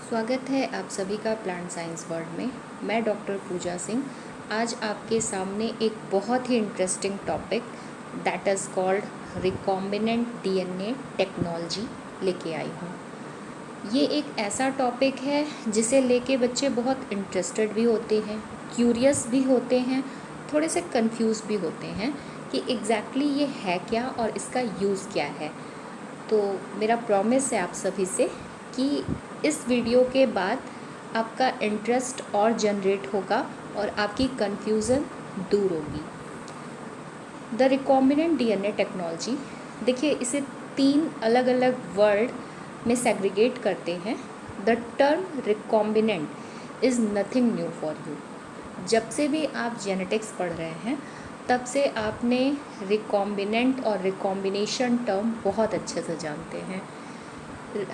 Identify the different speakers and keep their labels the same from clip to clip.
Speaker 1: स्वागत है आप सभी का प्लांट साइंस वर्ल्ड में। मैं डॉक्टर पूजा सिंह आज आपके सामने एक बहुत ही interesting topic that is called recombinant DNA technology लेके आई हूँ। ये एक ऐसा टॉपिक है जिसे लेके बच्चे बहुत इंटरेस्टेड भी होते हैं, क्यूरियस भी होते हैं, थोड़े से कंफ्यूज भी होते हैं कि एग्जैक्टली ये है क्या और इसका यूज़ क्या है। तो मेरा प्रॉमिस है आप सभी से कि इस वीडियो के बाद आपका इंटरेस्ट और जनरेट होगा और आपकी कन्फ्यूज़न दूर होगी। द रिकॉम्बिनेंट डीएनए टेक्नोलॉजी, देखिए इसे 3 अलग अलग वर्ड में सेग्रीगेट करते हैं। The term recombinant is nothing new for you. जब से भी आप जेनेटिक्स पढ़ रहे हैं तब से आपने रिकॉम्बिनेंट और रिकॉम्बिनेशन टर्म बहुत अच्छे से जानते हैं।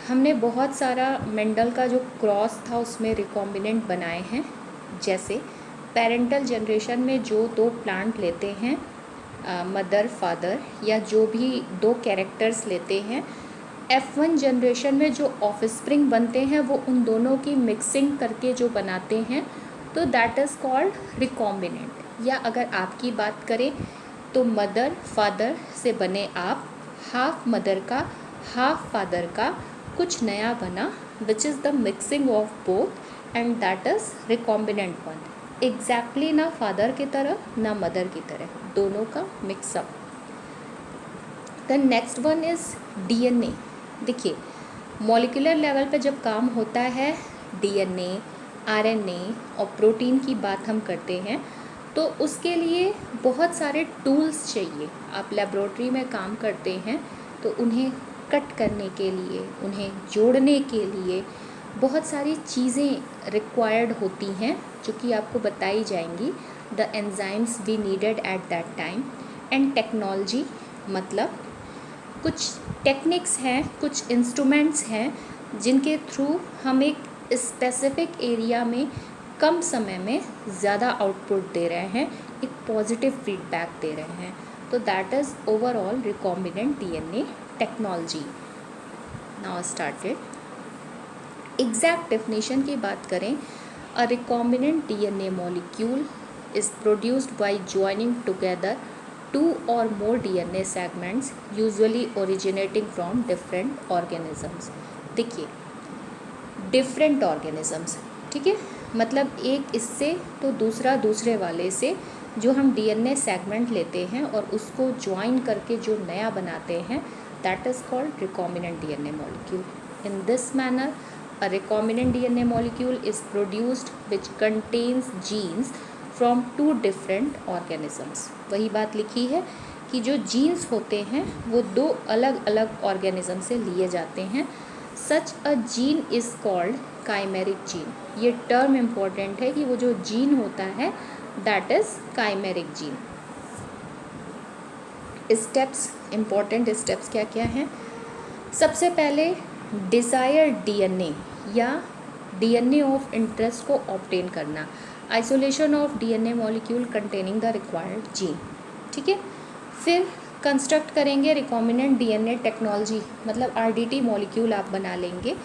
Speaker 1: हमने बहुत सारा मेंडल का जो क्रॉस था उसमें रिकॉम्बिनेंट बनाए हैं। जैसे पेरेंटल जनरेशन में जो 2 प्लांट लेते हैं, मदर फादर, या जो भी 2 कैरेक्टर्स लेते हैं, F1 जनरेशन में जो ऑफस्प्रिंग बनते हैं वो उन दोनों की मिक्सिंग करके जो बनाते हैं, तो दैट इज़ कॉल्ड रिकॉम्बिनेंट। या अगर आपकी बात करें तो मदर फादर से बने आप, हाफ मदर का हाफ फादर का कुछ नया बना, which is the mixing of both and that is recombinant one. Exactly ना फादर की तरह ना मदर की तरह, दोनों का mixup. The next one is DNA. देखिए मॉलिक्यूलर लेवल पे जब काम होता है, डीएनए, आरएनए और प्रोटीन की बात हम करते हैं तो उसके लिए बहुत सारे टूल्स चाहिए। आप लेबोरेटरी में काम करते हैं तो उन्हें कट करने के लिए, उन्हें जोड़ने के लिए बहुत सारी चीज़ें रिक्वायर्ड होती हैं जो कि आपको बताई जाएंगी। The enzymes we needed at that time and technology, मतलब कुछ टेक्निक्स हैं, कुछ इंस्ट्रूमेंट्स हैं जिनके थ्रू हम एक स्पेसिफिक एरिया में कम समय में ज़्यादा आउटपुट दे रहे हैं, एक पॉजिटिव फीडबैक दे रहे हैं। तो that is overall recombinant DNA technology. Now started. Exact definition की बात करें, a recombinant DNA molecule is produced by joining together 2 or more DNA segments usually originating from different organisms। देखिए डिफरेंट ऑर्गेनिजम्स, ठीक है, मतलब एक इससे तो दूसरा दूसरे वाले से जो हम डीएनए सेगमेंट लेते हैं और उसको ज्वाइन करके जो नया बनाते हैं, that is called recombinant DNA molecule. In this manner a recombinant DNA molecule is produced which contains genes from 2 different organisms। वही बात लिखी है कि जो जीन्स होते हैं वो 2 अलग अलग ऑर्गेनिज्म से लिए जाते हैं। Such a gene is called chimeric gene. ये टर्म इम्पॉर्टेंट है कि वो जो जीन होता है that is chimeric gene. Steps, important steps क्या क्या हैं? सबसे पहले डिज़ायर्ड डीएनए या डीएनए ऑफ इंटरेस्ट को ऑब्टेन करना, isolation of DNA molecule containing the required gene, ठीक है। फिर कंस्ट्रक्ट करेंगे रिकॉम्बिनेंट डीएनए टेक्नोलॉजी, मतलब आरडीटी मॉलिक्यूल आप बना लेंगे,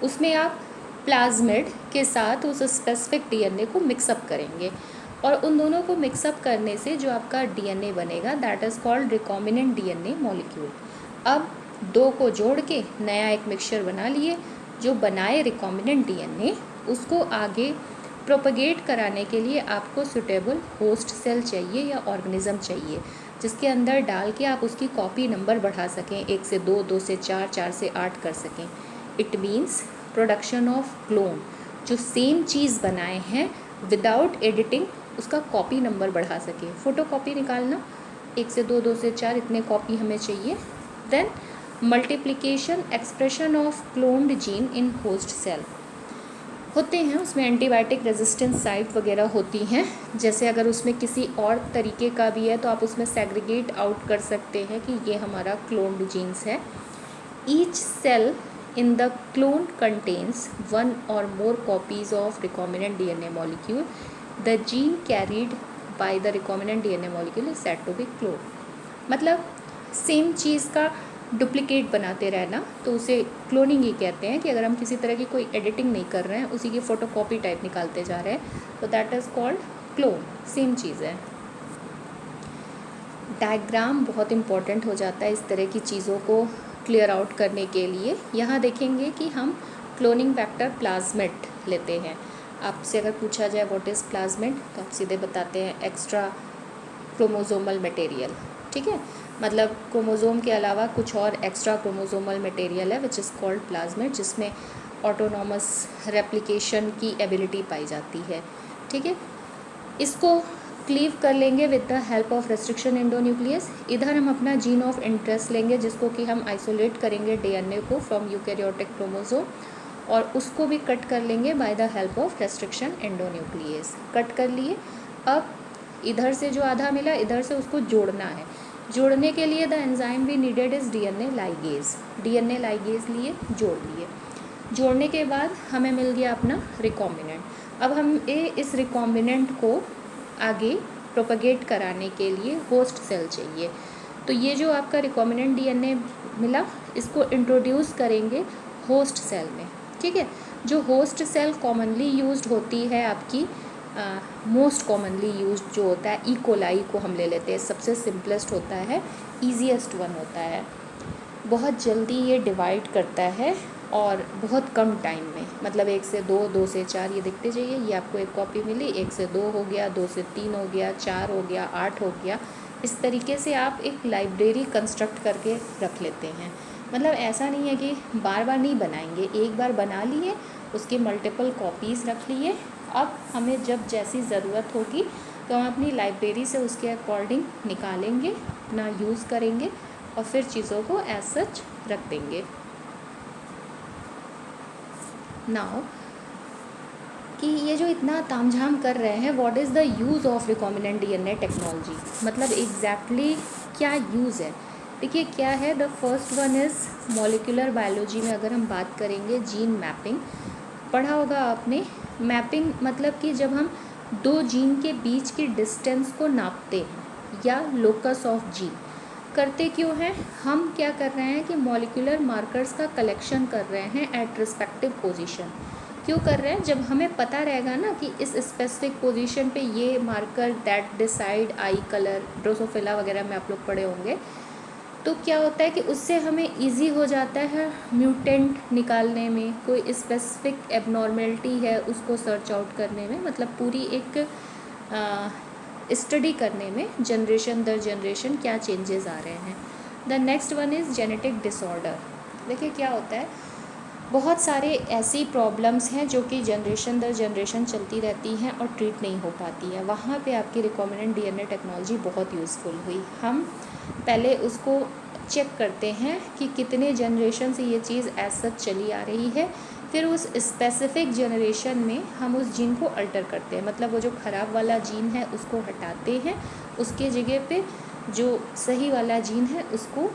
Speaker 1: उसमें आप प्लाज्मिड के साथ उस स्पेसिफिक डीएनए को मिक्सअप करेंगे और उन दोनों को मिक्सअप करने से जो आपका डीएनए बनेगा that is called recombinant DNA molecule. अब 2 को जोड़ के नया एक मिक्सचर बना लिए। जो बनाए रिकॉम्बिनेंट डीएनए उसको आगे प्रोपगेट कराने के लिए आपको सुटेबल होस्ट सेल चाहिए या ऑर्गेनिज्म चाहिए जिसके अंदर डाल के आप उसकी कॉपी नंबर बढ़ा सकें, 1 से 2, 2 से 4, 4 से 8 कर सकें। It means production of clone, जो सेम चीज़ बनाए हैं विदाउट एडिटिंग उसका कॉपी नंबर बढ़ा सकें। फ़ोटो कॉपी निकालना, 1 से 2, 2 से 4 इतने कॉपी हमें चाहिए। Then multiplication, expression of cloned gene in host cell होते हैं, उसमें एंटीबायोटिक रेजिस्टेंस साइट वगैरह होती हैं। जैसे अगर उसमें किसी और तरीके का भी है तो आप उसमें सेग्रीगेट आउट कर सकते हैं कि ये हमारा क्लोन्ड जीन्स है। Each cell in the clone contains 1 or more copies of recombinant DNA molecule. The gene carried by the recombinant DNA molecule is said to be clone। मतलब सेम चीज़ का duplicate बनाते रहना, तो उसे क्लोनिंग ही कहते हैं। कि अगर हम किसी तरह की कोई एडिटिंग नहीं कर रहे हैं, उसी की फ़ोटोकॉपी टाइप निकालते जा रहे हैं, तो that is called clone. Same चीज़ है। डायग्राम बहुत इंपॉर्टेंट हो जाता है इस तरह की चीज़ों को क्लियर आउट करने के लिए। यहाँ देखेंगे कि हम क्लोनिंग वेक्टर प्लाज्मिड लेते हैं। आपसे अगर पूछा जाए व्हाट इज़ प्लाज्मिड, तो आप सीधे बताते हैं एक्स्ट्रा क्रोमोसोमल मटेरियल। ठीक है, मतलब क्रोमोसोम के अलावा कुछ और एक्स्ट्रा क्रोमोसोमल मटेरियल है विच इज़ कॉल्ड प्लाज्मिड, जिसमें ऑटोनॉमस रेप्लिकेशन की एबिलिटी पाई जाती है। ठीक है, इसको क्लीव कर लेंगे with the help of restriction endonuclease. इधर हम अपना जीन ऑफ इंटरेस्ट लेंगे, जिसको कि हम आइसोलेट करेंगे डीएनए को फ्रॉम यूकैरियोटिक क्रोमोसोम, और उसको भी कट कर लेंगे by the help of restriction endonuclease. Cut कर लिए। अब इधर से जो आधा मिला, इधर से उसको जोड़ना है। जोड़ने के लिए the enzyme we needed is DNA ligase. DNA ligase लिए, जोड़ लिए। जोड़ने के बाद हमें मिल गया अपना रिकॉम्बिनेंट। अब हमें इस रिकॉम्बिनेंट को आगे प्रोपगेट कराने के लिए होस्ट सेल चाहिए। तो ये जो आपका रिकॉम्बिनेंट डीएनए मिला, इसको इंट्रोड्यूस करेंगे होस्ट सेल में। ठीक है, जो होस्ट सेल कॉमनली यूज्ड होती है आपकी, मोस्ट कॉमनली यूज्ड जो होता है, ई कोलाई को हम ले लेते हैं। सबसे सिंपलेस्ट होता है, ईजीएस्ट वन होता है। बहुत जल्दी ये डिवाइड करता है और बहुत कम टाइम में, मतलब 1 से 2, 2 से 4, ये देखते जाइए। ये आपको एक कॉपी मिली, 1 से 2 हो गया, 2 से 3 हो गया, 4 हो गया, 8 हो गया। इस तरीके से आप एक लाइब्रेरी कंस्ट्रक्ट करके रख लेते हैं। मतलब ऐसा नहीं है कि बार बार नहीं बनाएंगे, एक बार बना लिए, उसके मल्टीपल कॉपीज़ रख लिए। अब हमें जब जैसी ज़रूरत होगी तो हम अपनी लाइब्रेरी से उसके अकॉर्डिंग निकालेंगे, अपना यूज़ करेंगे और फिर चीज़ों को एज सच रख देंगे। नाउ कि ये जो इतना तामझाम कर रहे हैं, what is the use of recombinant DNA technology, मतलब एग्जैक्टली क्या यूज़ है। देखिए क्या है, the first one is molecular biology में अगर हम बात करेंगे, जीन मैपिंग। पढ़ा होगा आपने। मैपिंग मतलब कि जब हम 2 जीन के बीच की डिस्टेंस को नापते हैं, या लोकस ऑफ जीन। करते क्यों हैं हम, क्या कर रहे हैं कि मॉलिक्यूलर मार्कर्स का कलेक्शन कर रहे हैं एट रिस्पेक्टिव पोजीशन। क्यों कर रहे हैं, जब हमें पता रहेगा ना कि इस स्पेसिफिक पोजीशन पे ये marker that decide I colour, Drosophila वगैरह में आप लोग पढ़े होंगे, तो क्या होता है कि उससे हमें इजी हो जाता है म्यूटेंट निकालने में। कोई स्पेसिफिक एबनॉर्मेलिटी है उसको सर्च आउट करने में, मतलब पूरी एक स्टडी करने में, जनरेशन दर जनरेशन क्या चेंजेस आ रहे हैं। The next one is genetic disorder. देखिए क्या होता है, बहुत सारे ऐसी प्रॉब्लम्स हैं जो कि जनरेशन दर जनरेशन चलती रहती हैं और ट्रीट नहीं हो पाती है। वहाँ पे आपकी रिकॉम्बिनेंट डीएनए टेक्नोलॉजी बहुत यूज़फुल हुई। हम पहले उसको चेक करते हैं कि कितने जनरेशन से ये चीज़ एज सच चली आ रही है, फिर उस स्पेसिफिक जनरेशन में हम उस जीन को अल्टर करते हैं। मतलब वो जो ख़राब वाला जीन है उसको हटाते हैं, उसके जगह पे जो सही वाला जीन है उसको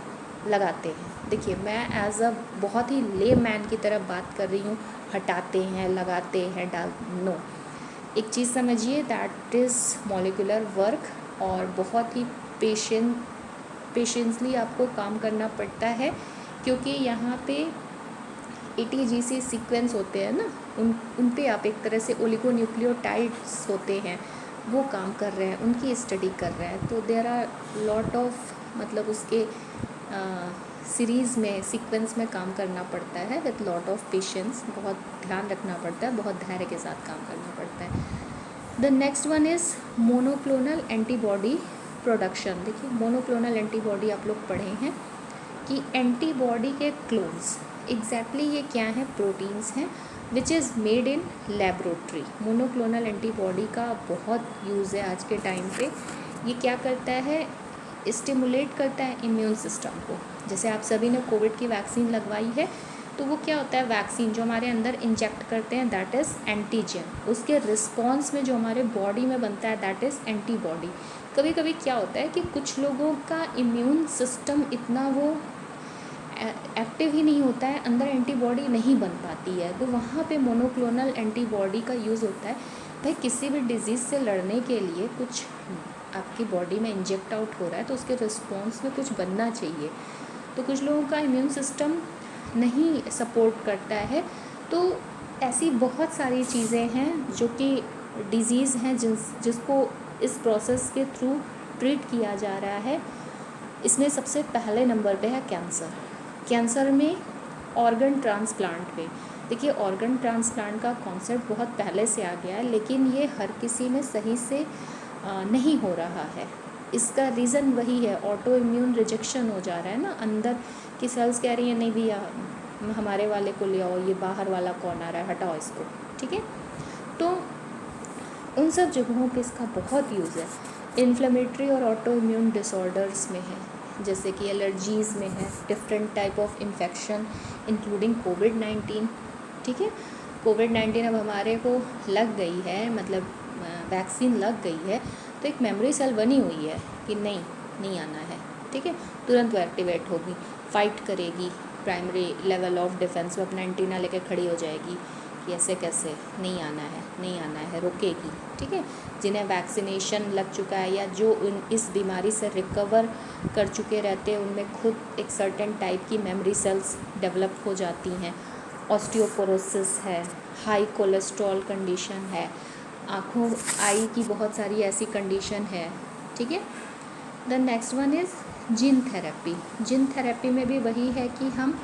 Speaker 1: लगाते हैं। देखिए मैं एज अ बहुत ही ले मैन की तरह बात कर रही हूँ, हटाते हैं, लगाते हैं, नो। एक चीज़ समझिए, दैट इज़ मॉलिक्यूलर वर्क, और बहुत ही पेशेंसली आपको काम करना पड़ता है, क्योंकि यहाँ पे ATGC सीक्वेंस होते हैं ना, उन पे आप एक तरह से ओलिगोन्यूक्लियोटाइड्स होते हैं, वो काम कर रहे हैं, उनकी स्टडी कर रहे हैं। तो देयर आर लॉट ऑफ, मतलब उसके सीरीज़ में, सीक्वेंस में काम करना पड़ता है विद लॉट ऑफ पेशेंस। बहुत ध्यान रखना पड़ता है, बहुत धैर्य के साथ काम करना पड़ता है। The next one is monoclonal antibody production. देखिए मोनोक्लोनल एंटीबॉडी आप लोग पढ़े हैं कि एंटीबॉडी के क्लोन्स, एग्जैक्टली ये क्या है, प्रोटीन्स हैं which is made in laboratory. Monoclonal antibody का बहुत यूज़ है आज के टाइम पे। ये क्या करता है, स्टिमुलेट करता है इम्यून सिस्टम को। जैसे आप सभी ने कोविड की वैक्सीन लगवाई है, तो वो क्या होता है, वैक्सीन जो हमारे अंदर इंजेक्ट करते हैं दैट इज़ एंटीजन, उसके रिस्पॉन्स में जो हमारे बॉडी में बनता है दैट इज़ एंटीबॉडी। कभी कभी क्या होता है कि कुछ लोगों का इम्यून सिस्टम इतना वो एक्टिव ही नहीं होता है, अंदर एंटीबॉडी नहीं बन पाती है, तो वहाँ पे मोनोक्लोनल एंटीबॉडी का यूज़ होता है। भाई किसी भी डिज़ीज़ से लड़ने के लिए कुछ आपकी बॉडी में इंजेक्ट आउट हो रहा है, तो उसके रिस्पॉन्स में कुछ बनना चाहिए। तो कुछ लोगों का इम्यून सिस्टम नहीं सपोर्ट करता है। तो ऐसी बहुत सारी चीज़ें हैं जो कि डिज़ीज़ हैं जिसको इस प्रोसेस के थ्रू ट्रीट किया जा रहा है। इसमें सबसे पहले नंबर पे है कैंसर में ऑर्गन ट्रांसप्लांट पे। देखिए, ऑर्गन ट्रांसप्लांट का कॉन्सेप्ट बहुत पहले से आ गया है, लेकिन ये हर किसी में सही से नहीं हो रहा है। इसका रीज़न वही है, ऑटो इम्यून रिजेक्शन हो जा रहा है ना। अंदर की सेल्स कह रही है नहीं भैया हमारे वाले को ले आओ, ये बाहर वाला कौन आ रहा है, हटाओ इसको, ठीक है। तो उन सब जगहों पे इसका बहुत यूज़ है। इन्फ्लेमेटरी और ऑटो इम्यून डिसऑर्डर्स में है, जैसे कि एलर्जीज़ में है, different type of infection including कोविड-19, ठीक है। कोविड-19 अब हमारे को लग गई है, मतलब वैक्सीन लग गई है, तो एक मेमोरी सेल बनी हुई है कि नहीं आना है, ठीक है। तुरंत वो एक्टिवेट होगी, फाइट करेगी, प्राइमरी लेवल ऑफ डिफेंस में अपना एंटीना लेके खड़ी हो जाएगी कि ऐसे कैसे नहीं आना है, रोकेगी, ठीक है। जिन्हें वैक्सीनेशन लग चुका है या जो इस बीमारी से रिकवर कर चुके रहते हैं, उनमें खुद एक सर्टेन टाइप की मेमोरी सेल्स डेवलप हो जाती हैं। ऑस्टियोपोरोसिस है, हाई कोलेस्ट्रॉल कंडीशन है, आई की बहुत सारी ऐसी कंडीशन है, ठीक है। The next one is gene therapy में भी वही है कि हम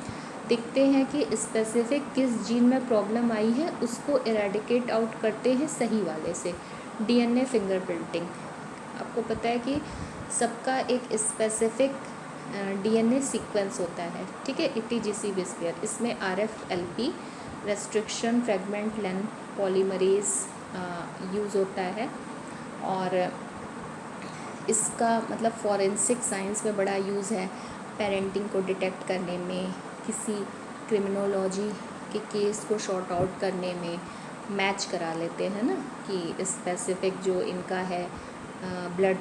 Speaker 1: देखते हैं कि स्पेसिफिक किस जीन में प्रॉब्लम आई है, उसको इरेडिकेट आउट करते हैं सही वाले से। डीएनए फिंगरप्रिंटिंग, आपको पता है कि सबका एक स्पेसिफिक डीएनए सीक्वेंस होता है, ठीक है, ETGC बेस्पेयर। इसमें RFLP restriction fragment length polymerase use होता है, और इसका मतलब फॉरेंसिक साइंस में बड़ा यूज़ है, पेरेंटिंग को डिटेक्ट करने में, किसी क्रिमिनोलॉजी के केस को शॉर्ट आउट करने में। मैच करा लेते हैं ना कि स्पेसिफिक जो इनका है ब्लड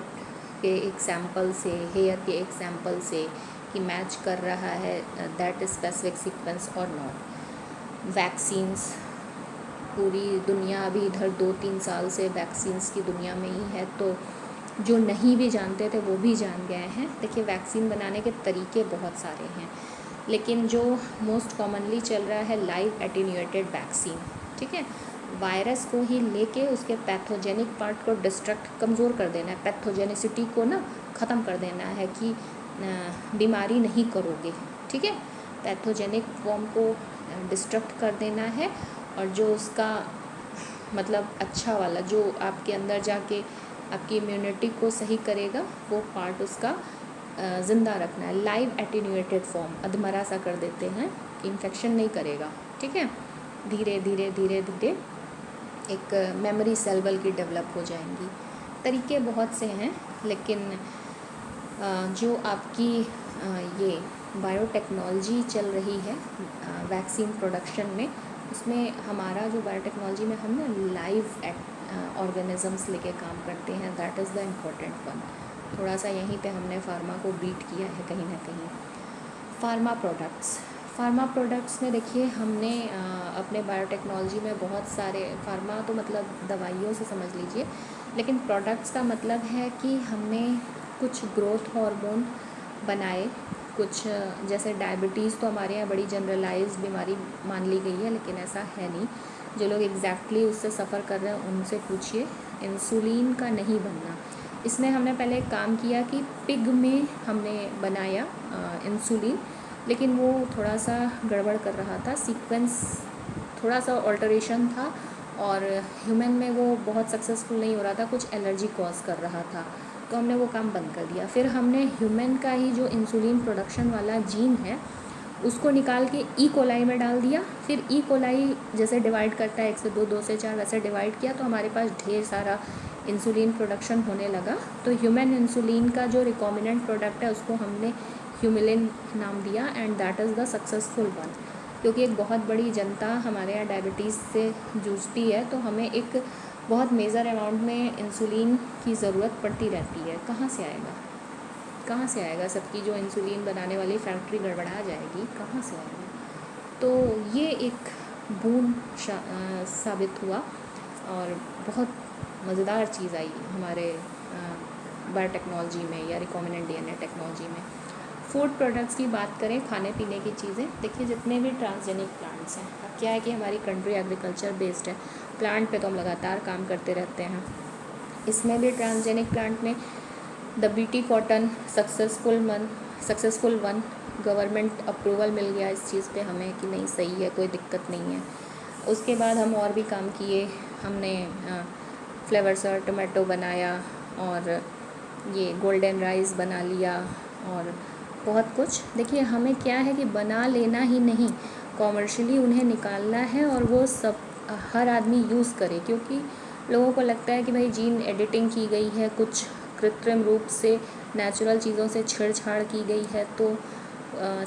Speaker 1: के एक सैंपल से, हेयर के एक सैंपल से, कि मैच कर रहा है दैट स्पेसिफिक सीक्वेंस और नॉट। वैक्सीन्स, पूरी दुनिया अभी इधर 2-3 साल से वैक्सीन्स की दुनिया में ही है, तो जो नहीं भी जानते थे वो भी जान गए हैं। देखिए, वैक्सीन बनाने के तरीके बहुत सारे हैं, लेकिन जो मोस्ट कॉमनली चल रहा है लाइव एटेन्यूएटेड वैक्सीन, ठीक है। वायरस को ही लेके उसके पैथोजेनिक पार्ट को डिस्ट्रक्ट, कमज़ोर कर देना है, पैथोजेनिसिटी को ना ख़त्म कर देना है कि बीमारी नहीं करोगे, ठीक है। पैथोजेनिक फॉर्म को डिस्ट्रक्ट कर देना है, और जो उसका मतलब अच्छा वाला जो आपके अंदर जाके आपकी इम्यूनिटी को सही करेगा, वो पार्ट उसका ज़िंदा रखना है। लाइव एटेन्यूएटेड फॉर्म, अधमरा सा कर देते हैं, इन्फेक्शन नहीं करेगा, ठीक है। धीरे धीरे एक मेमोरी सेल बल्कि डेवलप हो जाएंगी। तरीके बहुत से हैं, लेकिन जो आपकी ये बायोटेक्नोलॉजी चल रही है वैक्सीन प्रोडक्शन में, उसमें हमारा जो बायोटेक्नोलॉजी में हम ना लाइव ऑर्गेनिजम्स लेके काम करते हैं, that is the important one. थोड़ा सा यहीं पे हमने फार्मा को बीट किया है कहीं ना कहीं। फार्मा प्रोडक्ट्स में देखिए, हमने अपने बायोटेक्नोलॉजी में बहुत सारे, फार्मा तो मतलब दवाइयों से समझ लीजिए, लेकिन प्रोडक्ट्स का मतलब है कि हमने कुछ ग्रोथ हार्मोन बनाए, कुछ जैसे डायबिटीज़ तो हमारे यहाँ बड़ी जनरलाइज्ड बीमारी मान ली गई है, लेकिन ऐसा है नहीं। जो लोग एग्जैक्टली उससे सफ़र कर रहे हैं उनसे पूछिए। इंसुलिन का नहीं बनना, इसमें हमने पहले काम किया कि पिग में हमने बनाया इंसुलिन, लेकिन वो थोड़ा सा गड़बड़ कर रहा था, सीक्वेंस थोड़ा सा ऑल्टरेशन था, और ह्यूमन में वो बहुत सक्सेसफुल नहीं हो रहा था, कुछ एलर्जी कॉज कर रहा था, तो हमने वो काम बंद कर दिया। फिर हमने ह्यूमन का ही जो इंसुलिन प्रोडक्शन वाला जीन है उसको निकाल के कोलाई में डाल दिया। फिर कोलाई जैसे डिवाइड करता है 1 से 2, 2 से 4, वैसे डिवाइड किया, तो हमारे पास ढेर सारा इंसुलिन प्रोडक्शन होने लगा। तो ह्यूमन इंसुलिन का जो रिकॉम्बिनेंट प्रोडक्ट है उसको हमने ह्यूमिलिन नाम दिया, and that is the successful one. क्योंकि एक बहुत बड़ी जनता हमारे यहाँ डायबिटीज़ से जूझती है, तो हमें एक बहुत मेजर अमाउंट में इंसुलिन की ज़रूरत पड़ती रहती है। कहाँ से आएगा? सबकी जो इंसुलिन बनाने वाली फैक्ट्री गड़बड़ा जाएगी, कहाँ से आएगा? तो ये एक बूम साबित हुआ, और बहुत मज़ेदार चीज़ आई हमारे बायोटेक्नोलॉजी में या रिकॉम्बिनेंट DNA टेक्नोलॉजी में। फूड प्रोडक्ट्स की बात करें, खाने पीने की चीज़ें, देखिए जितने भी ट्रांसजेनिक प्लांट्स हैं, अब क्या है कि हमारी कंट्री एग्रीकल्चर बेस्ड है, प्लांट पे तो हम लगातार काम करते रहते हैं। इसमें भी ट्रांसजेनिक प्लांट में the BT cotton successful one, government approval मिल गया इस चीज़ पे हमें कि नहीं सही है, कोई दिक्कत नहीं है। उसके बाद हम और भी काम किए, हमने फ्लेवर सर टोमेटो बनाया और ये गोल्डन राइस बना लिया और बहुत कुछ। देखिए हमें क्या है कि बना लेना ही नहीं, कॉमर्शियली उन्हें निकालना है और वो सब हर आदमी यूज़ करे, क्योंकि लोगों को लगता है कि भाई जीन एडिटिंग की गई है, कुछ कृत्रिम रूप से नेचुरल चीज़ों से छेड़छाड़ की गई है, तो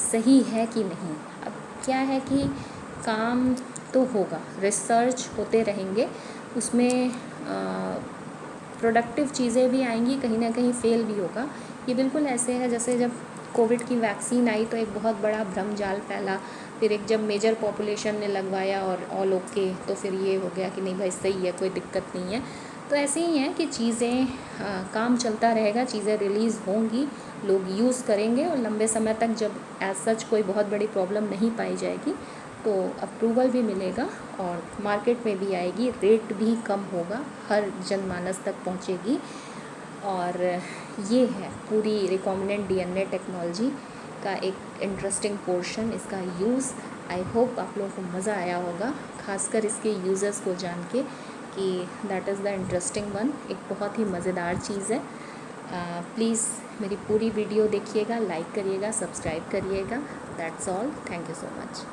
Speaker 1: सही है कि नहीं। अब क्या है कि काम तो होगा, रिसर्च होते रहेंगे, उसमें प्रोडक्टिव चीज़ें भी आएंगी, कहीं ना कहीं फेल भी होगा। ये बिल्कुल ऐसे है जैसे जब कोविड की वैक्सीन आई तो एक बहुत बड़ा भ्रमजाल फैला, फिर एक जब मेजर पॉपुलेशन ने लगवाया और ऑल ओके, तो फिर ये हो गया कि नहीं भाई सही है, कोई दिक्कत नहीं है। तो ऐसे ही है कि चीज़ें काम चलता रहेगा, चीज़ें रिलीज़ होंगी, लोग यूज़ करेंगे और लंबे समय तक जब एज सच कोई बहुत बड़ी प्रॉब्लम नहीं पाई जाएगी तो अप्रूवल भी मिलेगा और मार्केट में भी आएगी, रेट भी कम होगा, हर जनमानस तक पहुंचेगी। और ये है पूरी रिकॉम्बिनेंट डीएनए टेक्नोलॉजी का एक इंटरेस्टिंग पोर्शन, इसका यूज़। आई होप आप लोगों को मज़ा आया होगा, खासकर इसके यूज़र्स को जान के कि that is the interesting one, एक बहुत ही मज़ेदार चीज़ है। प्लीज़ मेरी पूरी वीडियो देखिएगा, लाइक करिएगा, सब्सक्राइब करिएगा। That's all, thank you so much.